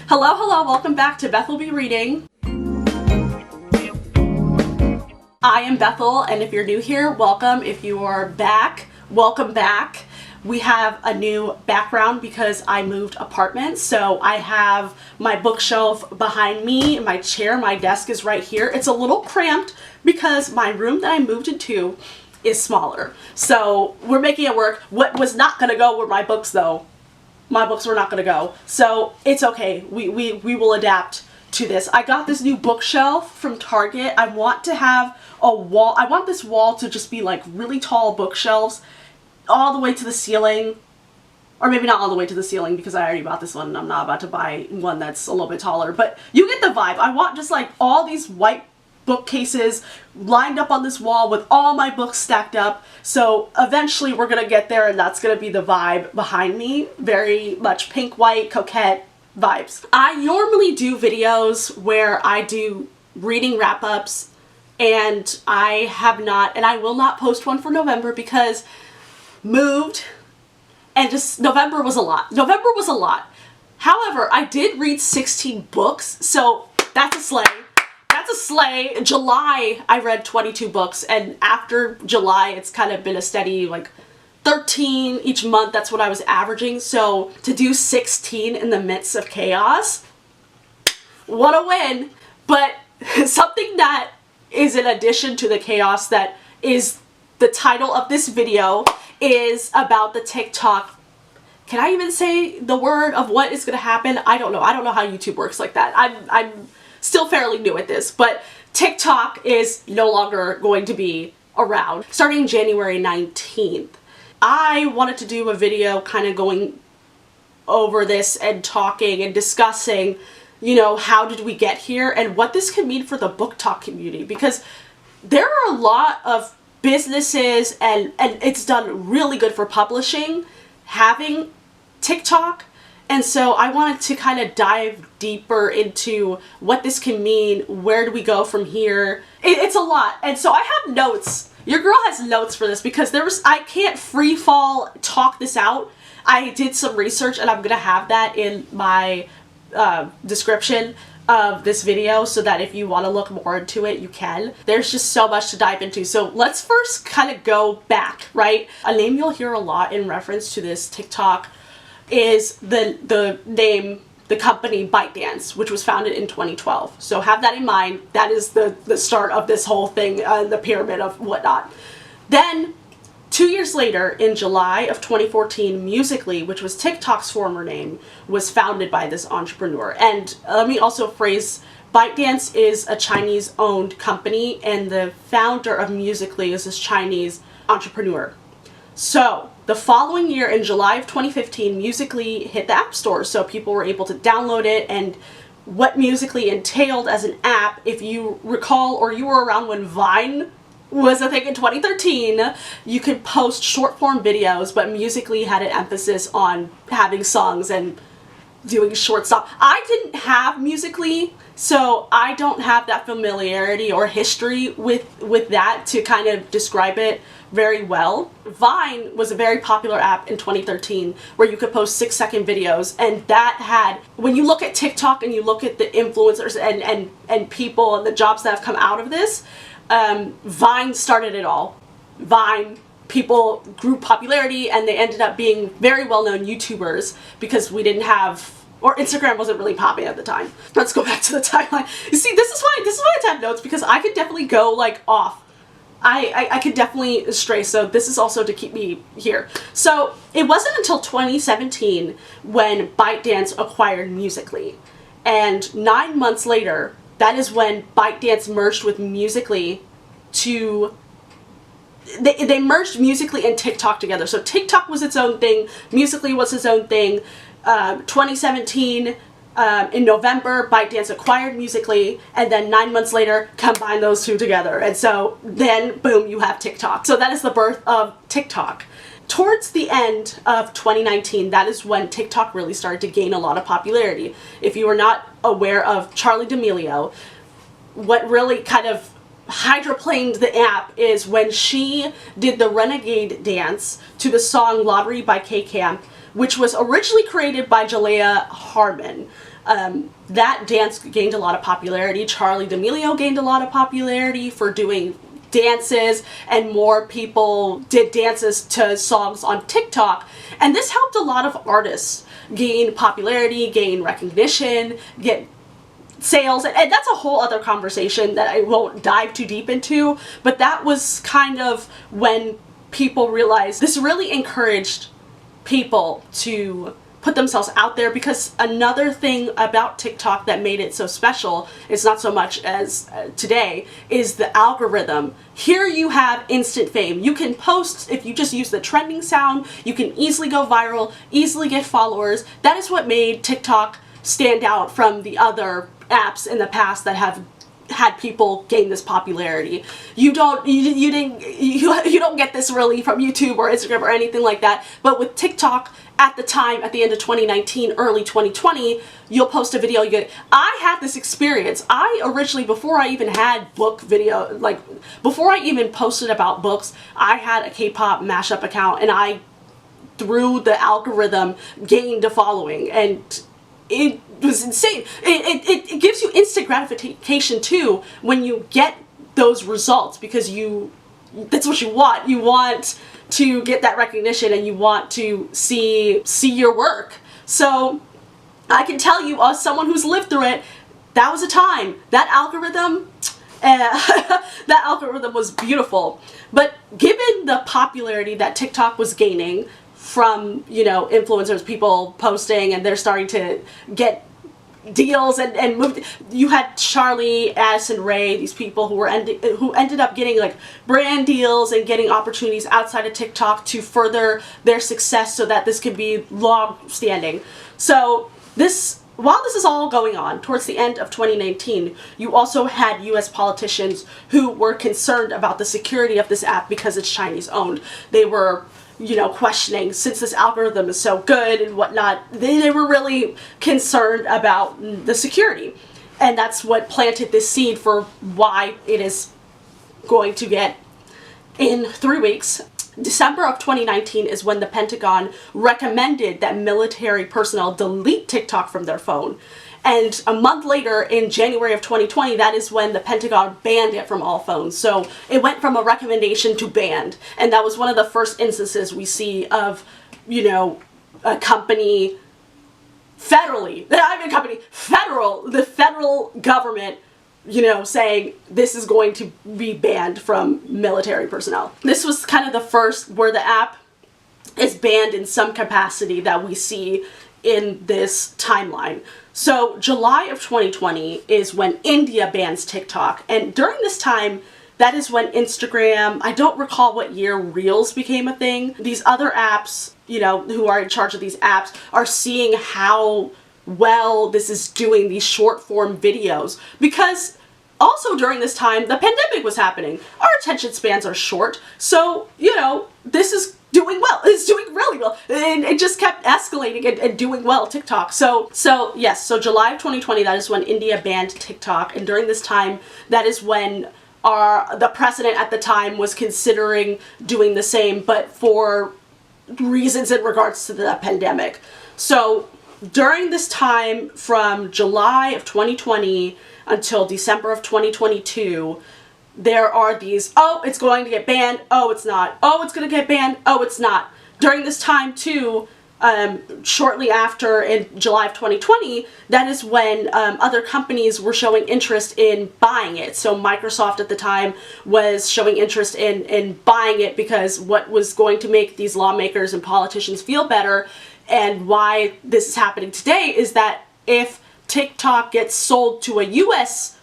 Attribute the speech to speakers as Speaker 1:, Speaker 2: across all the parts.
Speaker 1: Hello, hello, welcome back to Bethel Be Reading. I am Bethel, and if you're new here, welcome. If you are back, welcome back. We have a new background because I moved apartments, so I have my bookshelf behind me, my chair, my desk is right here. It's a little cramped because my room that I moved into is smaller. So we're making it work. What was not gonna go were my books though. My books were not gonna go. So it's okay. We will adapt to this. I got this new bookshelf from Target. I want to have a wall. I want this wall to just be like really tall bookshelves all the way to the ceiling. Or maybe not all the way to the ceiling because I already bought this one and I'm not about to buy one that's a little bit taller. But you get the vibe. I want just like all these white bookcases lined up on this wall with all my books stacked up. So eventually we're gonna get there and that's gonna be the vibe behind me. Very much pink, white, coquette vibes. I normally do videos where I do reading wrap-ups and I have not, and I will not post one for November because moved and just November was a lot. November was a lot. However, I did read 16 books, so that's a slay. That's a slay. In July, I read 22 books, and after July, it's kind of been a steady, like, 13 each month. That's what I was averaging. So to do 16 in the midst of chaos, what a win. But something that is in addition to the chaos that is the title of this video is about the TikTok. Can I even say the word of what is going to happen? I don't know. I don't know how YouTube works like that. I'm still fairly new at this, but TikTok is no longer going to be around starting January 19th. I wanted to do a video kind of going over this and talking and discussing, you know, how did we get here and what this could mean for the booktok community, because there are a lot of businesses and it's done really good for publishing having TikTok. And so I wanted to kind of dive deeper into what this can mean. Where do we go from here? It's a lot. And so I have notes. Your girl has notes for this because I can't free fall talk this out. I did some research and I'm going to have that in my description of this video so that if you want to look more into it, you can. There's just so much to dive into. So let's first kind of go back, right? A name you'll hear a lot in reference to this TikTok is the name, the company ByteDance, which was founded in 2012. So have that in mind. That is the start of this whole thing, the pyramid of whatnot. Then 2 years later, in July of 2014, Musical.ly, which was TikTok's former name, was founded by this entrepreneur. And let me also phrase, ByteDance is a Chinese-owned company, and the founder of Musical.ly is this Chinese entrepreneur. So the following year, in July of 2015, Musical.ly hit the app store, so people were able to download it. And what Musical.ly entailed as an app, if you recall or you were around when Vine was a thing in 2013, you could post short form videos, but Musical.ly had an emphasis on having songs and doing short stuff. I didn't have Musical.ly, so I don't have that familiarity or history with that to kind of describe it very well. Vine was a very popular app in 2013 where you could post 6-second videos, and that had, when you look at TikTok and you look at the influencers and people and the jobs that have come out of this, Vine started it all. Vine, people grew popularity and they ended up being very well-known YouTubers because we didn't have, or Instagram wasn't really popping at the time. Let's go back to the timeline. You see, this is why I have notes, because I could definitely go like off. I could definitely stray, so this is also to keep me here. So it wasn't until 2017 when ByteDance acquired Musical.ly, and 9 months later, that is when ByteDance merged with Musical.ly to... They merged Musical.ly and TikTok together. So TikTok was its own thing, Musical.ly was its own thing. 2017, in November, ByteDance acquired Musical.ly, and then 9 months later, combined those two together. And so then, boom, you have TikTok. So that is the birth of TikTok. Towards the end of 2019, that is when TikTok really started to gain a lot of popularity. If you are not aware of Charli D'Amelio, what really kind of hydroplaned the app is when she did the Renegade dance to the song Lottery by K-Camp, which was originally created by Jalea Harmon. That dance gained a lot of popularity. Charli D'Amelio gained a lot of popularity for doing dances, and more people did dances to songs on TikTok. And this helped a lot of artists gain popularity, gain recognition, get sales, and that's a whole other conversation that I won't dive too deep into, but that was kind of when people realized this really encouraged people to put themselves out there. Because another thing about TikTok that made it so special, it's not so much as today, is the algorithm. Here you have instant fame. You can post, if you just use the trending sound, you can easily go viral, easily get followers. That is what made TikTok stand out from the other apps in the past that have had people gain this popularity. You don't get this really from YouTube or Instagram or anything like that. But with TikTok, at the time, at the end of 2019, early 2020, you'll post a video. I had this experience. I originally, before I even had book video, like before I even posted about books, I had a K-pop mashup account, and I, through the algorithm, gained a following, and it was insane. It gives you instant gratification too when you get those results, because that's what you want. You want to get that recognition, and you want to see your work. So I can tell you, as someone who's lived through it, that was a time. That algorithm, that algorithm was beautiful. But given the popularity that TikTok was gaining from, influencers, people posting, and they're starting to get deals and move. You had Charli, Addison Rae, these people who ended up getting like brand deals and getting opportunities outside of TikTok to further their success, so that this could be long standing. So while this is all going on, towards the end of 2019, you also had US politicians who were concerned about the security of this app because it's Chinese owned. They were questioning, since this algorithm is so good and whatnot, they were really concerned about the security. And that's what planted this seed for why it is going to get, in 3 weeks. December of 2019 is when the Pentagon recommended that military personnel delete TikTok from their phone. And a month later, in January of 2020, that is when the Pentagon banned it from all phones. So it went from a recommendation to banned. And that was one of the first instances we see of, a company the federal government, saying this is going to be banned from military personnel. This was kind of the first where the app is banned in some capacity that we see in this timeline. So July of 2020 is when India bans TikTok, and during this time, that is when Instagram, I don't recall what year Reels became a thing. These other apps, who are in charge of these apps, are seeing how well this is doing, these short form videos, because also during this time, the pandemic was happening. Our attention spans are short, so, this is doing well. It's doing really well. And it just kept escalating and doing well, TikTok. So July of 2020, that is when India banned TikTok. And during this time, that is when the president at the time was considering doing the same, but for reasons in regards to the pandemic. So during this time, from July of 2020 until December of 2022, there are these, it's going to get banned, it's not, it's going to get banned, it's not. During this time too, shortly after, in July of 2020, that is when other companies were showing interest in buying it. So Microsoft at the time was showing interest in buying it, because what was going to make these lawmakers and politicians feel better, and why this is happening today, is that if TikTok gets sold to a US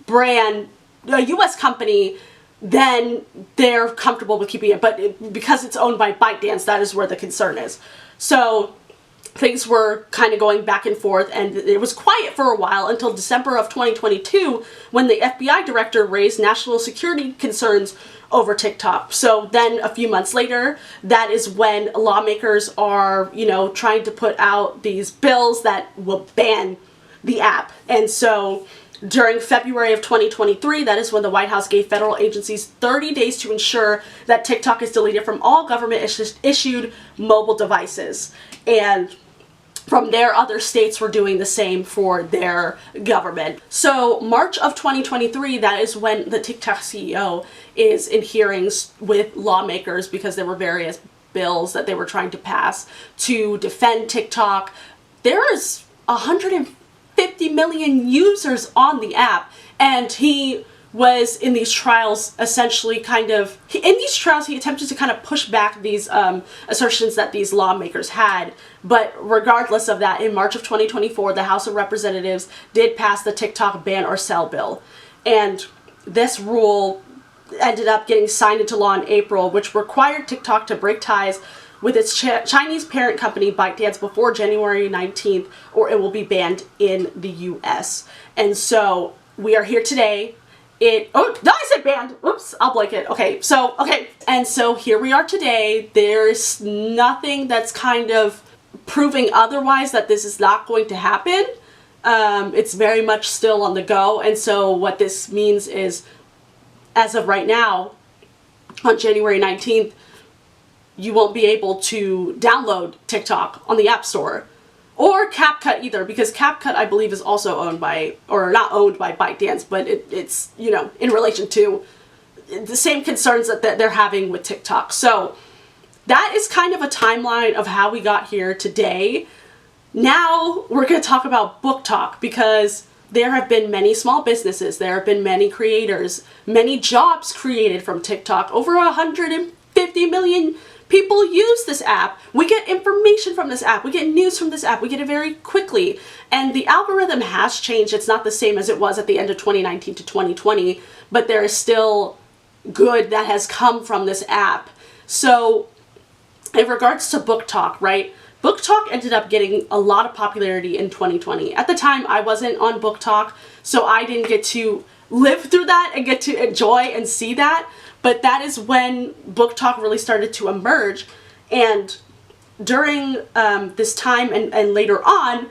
Speaker 1: brand, a US company, then they're comfortable with keeping it. But because it's owned by ByteDance, that is where the concern is. So things were kind of going back and forth, and it was quiet for a while until December of 2022, when the FBI director raised national security concerns over TikTok. So then a few months later, that is when lawmakers are, trying to put out these bills that will ban the app. And so during February of 2023, that is when the White House gave federal agencies 30 days to ensure that TikTok is deleted from all government issued mobile devices. And from their other states were doing the same for their government. So March of 2023, that is when the TikTok CEO is in hearings with lawmakers because there were various bills that they were trying to pass to defend TikTok. There is 150 million users on the app, and he was in these trials essentially in these trials he attempted to kind of push back these assertions that these lawmakers had. But regardless of that, in March of 2024, the House of Representatives did pass the TikTok ban or sell bill, and this rule ended up getting signed into law in April, which required TikTok to break ties with its Chinese parent company ByteDance before January 19th, or it will be banned in the US. And so we are here today. I said banned. Oops, I'll blank it. Okay. And so here we are today. There's nothing that's kind of proving otherwise that this is not going to happen. It's very much still on the go. And so what this means is, as of right now, on January 19th, you won't be able to download TikTok on the App Store. Or CapCut either, because CapCut, I believe, is also owned by, or not owned by ByteDance, but it's, you know, in relation to the same concerns that they're having with TikTok. So that is kind of a timeline of how we got here today. Now we're going to talk about BookTok, because there have been many small businesses, there have been many creators, many jobs created from TikTok. Over 150 million people use this app. We get information from this app. We get news from this app. We get it very quickly. And the algorithm has changed. It's not the same as it was at the end of 2019 to 2020, but there is still good that has come from this app. So in regards to BookTok, right? BookTok ended up getting a lot of popularity in 2020. At the time, I wasn't on BookTok, so I didn't get to live through that and get to enjoy and see that. But that is when BookTok really started to emerge. And during this time and later on,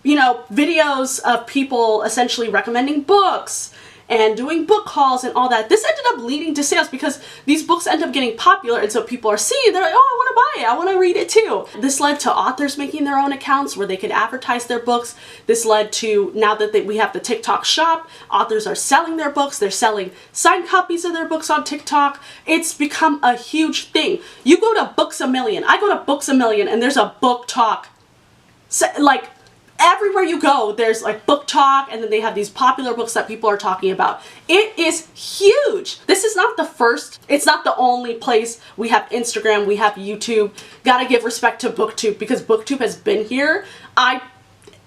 Speaker 1: you know, videos of people essentially recommending books and doing book hauls and all that, this ended up leading to sales because these books end up getting popular, and so people are seeing, they're like, oh, I want to buy it, I want to read it too. This led to authors making their own accounts where they could advertise their books. This led to, now that we have the TikTok shop, authors are selling their books, they're selling signed copies of their books on TikTok. It's become a huge thing. You go to Books A Million, I go to Books A Million, and there's a BookTok, like, everywhere you go, there's like BookTok, and then they have these popular books that people are talking about. It is huge. This is not the first, it's not the only place. We have Instagram, we have YouTube. Gotta give respect to BookTube, because BookTube has been here. I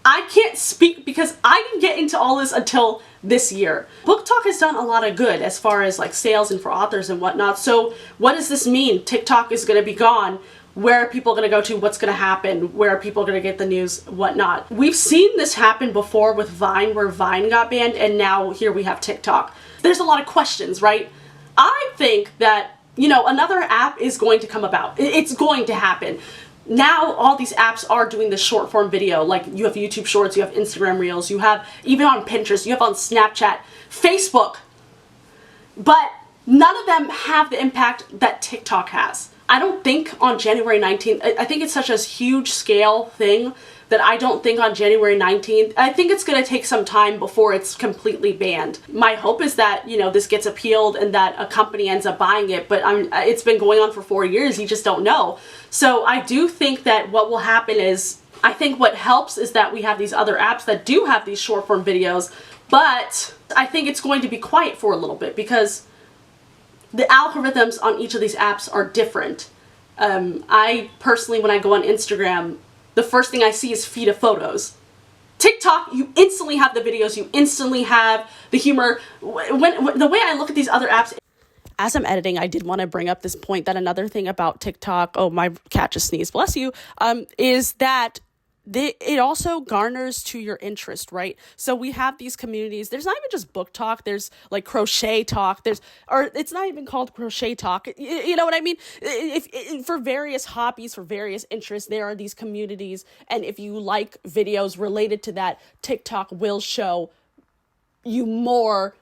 Speaker 1: can't speak because I didn't get into all this until this year. BookTok has done a lot of good as far as like sales and for authors and whatnot. So what does this mean? TikTok is gonna be gone. Where are people going to go to? What's going to happen? Where are people going to get the news? Whatnot. We've seen this happen before with Vine, where Vine got banned, and now here we have TikTok. There's a lot of questions, right? I think that, you know, another app is going to come about. It's going to happen. Now all these apps are doing the short form video. Like you have YouTube Shorts, you have Instagram Reels, you have even on Pinterest, you have on Snapchat, Facebook. But none of them have the impact that TikTok has. I don't think on January 19th, I think it's such a huge scale thing that I don't think on January 19th, I think it's going to take some time before it's completely banned. My hope is that, you know, this gets appealed and that a company ends up buying it, but it's been going on for 4 years, you just don't know. So I do think that what will happen is, I think what helps is that we have these other apps that do have these short form videos, but I think it's going to be quiet for a little bit because the algorithms on each of these apps are different. I personally, when I go on Instagram, the first thing I see is feed of photos. TikTok, you instantly have the videos, you instantly have the humor. When the way I look at these other apps, as I'm editing, I did want to bring up this point that another thing about TikTok, oh, my cat just sneezed, bless you, is that it also garners to your interest, right? So we have these communities. There's not even just book talk. There's like crochet talk. Or it's not even called crochet talk. You know what I mean? If for various hobbies, for various interests, there are these communities. And if you like videos related to that, TikTok will show you more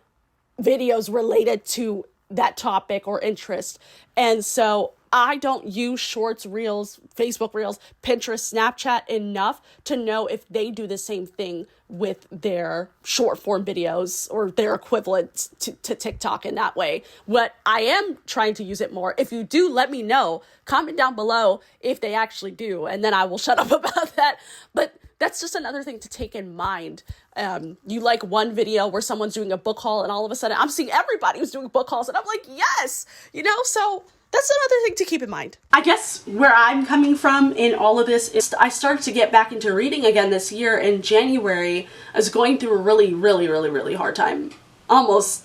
Speaker 1: videos related to that topic or interest. And so I don't use shorts, reels, Facebook reels, Pinterest, Snapchat enough to know if they do the same thing with their short form videos or their equivalent to TikTok in that way. What I am trying to use it more. If you do, let me know. Comment down below if they actually do, and then I will shut up about that. But that's just another thing to take in mind. You like one video where someone's doing a book haul and all of a sudden I'm seeing everybody who's doing book hauls and I'm like, yes, so that's another thing to keep in mind. I guess where I'm coming from in all of this is I started to get back into reading again this year in January. I was going through a really, really, really, really hard time. Almost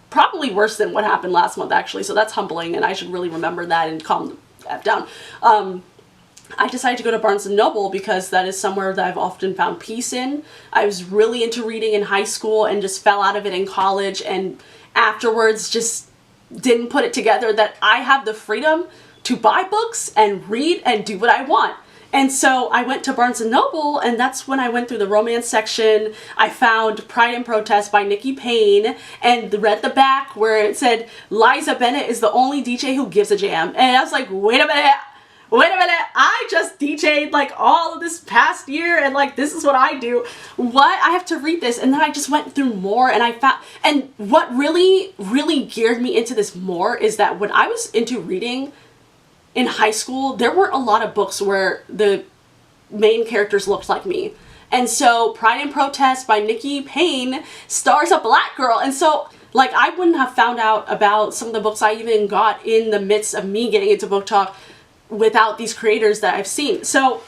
Speaker 1: probably worse than what happened last month, actually. So that's humbling, and I should really remember that and calm the F down. I decided to go to Barnes & Noble because that is somewhere that I've often found peace in. I was really into reading in high school and just fell out of it in college, and afterwards just didn't put it together that I have the freedom to buy books and read and do what I want. And so I went to Barnes & Noble, and that's when I went through the romance section. I found Pride and Protest by Nikki Payne and read the back where it said, Liza Bennett is the only DJ who gives a jam. And I was like, wait a minute, I just DJ'd like all of this past year and like this is what I do. What? I have to read this. And then I just went through more and I found, and what really, really geared me into this more is that when I was into reading in high school, there weren't a lot of books where the main characters looked like me. And so Pride and Protest by Nikki Payne stars a black girl. And so like I wouldn't have found out about some of the books I even got in the midst of me getting into book talk without these creators that I've seen. So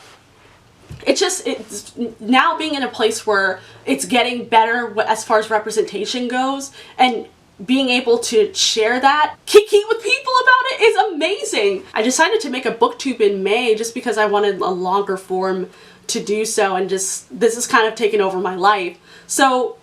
Speaker 1: it's now being in a place where it's getting better as far as representation goes, and being able to share that, kiki with people about it is amazing. I decided to make a booktube in May just because I wanted a longer form to do so, and just this is kind of taken over my life. So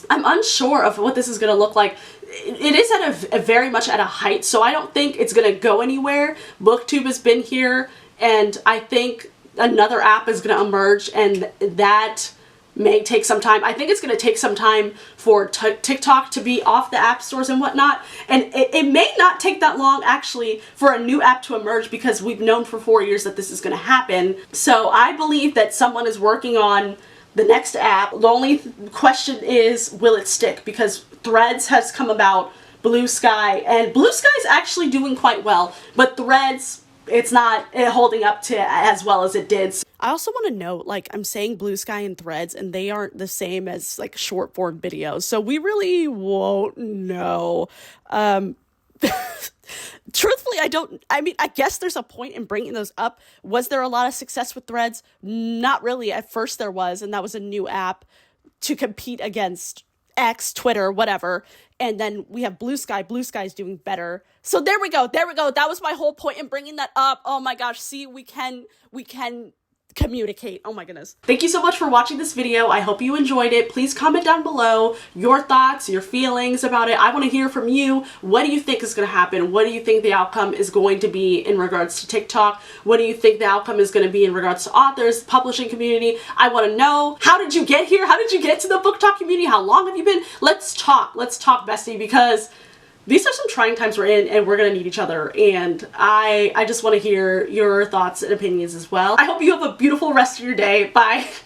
Speaker 1: I'm unsure of what this is going to look like. It is at a very much at a height, so I don't think it's going to go anywhere. BookTube has been here, and I think another app is going to emerge, and that may take some time. I think it's going to take some time for TikTok to be off the app stores and whatnot, and it may not take that long actually for a new app to emerge, because we've known for 4 years that this is going to happen. So I believe that someone is working on the next app. The only question is, will it stick? Because Threads has come about, Blue Sky, and Blue Sky is actually doing quite well, but Threads, it's not holding up to as well as it did. I also want to note, like, I'm saying Blue Sky and Threads, and they aren't the same as like short form videos, so we really won't know. Truthfully, I guess there's a point in bringing those up. Was there a lot of success with Threads? Not really. At first there was, and that was a new app to compete against X, Twitter, whatever. And then we have Blue Sky. Blue Sky's doing better. So there we go. That was my whole point in bringing that up. Oh my gosh. See, we can communicate. Oh my goodness. Thank you so much for watching this video. I hope you enjoyed it. Please comment down below your thoughts, your feelings about it. I want to hear from you. What do you think is going to happen? What do you think the outcome is going to be in regards to TikTok? What do you think the outcome is going to be in regards to authors, publishing community? I want to know, how did you get here? How did you get to the book talk community? How long have you been? Let's talk, bestie, because these are some trying times we're in, and we're going to need each other, and I just want to hear your thoughts and opinions as well. I hope you have a beautiful rest of your day. Bye.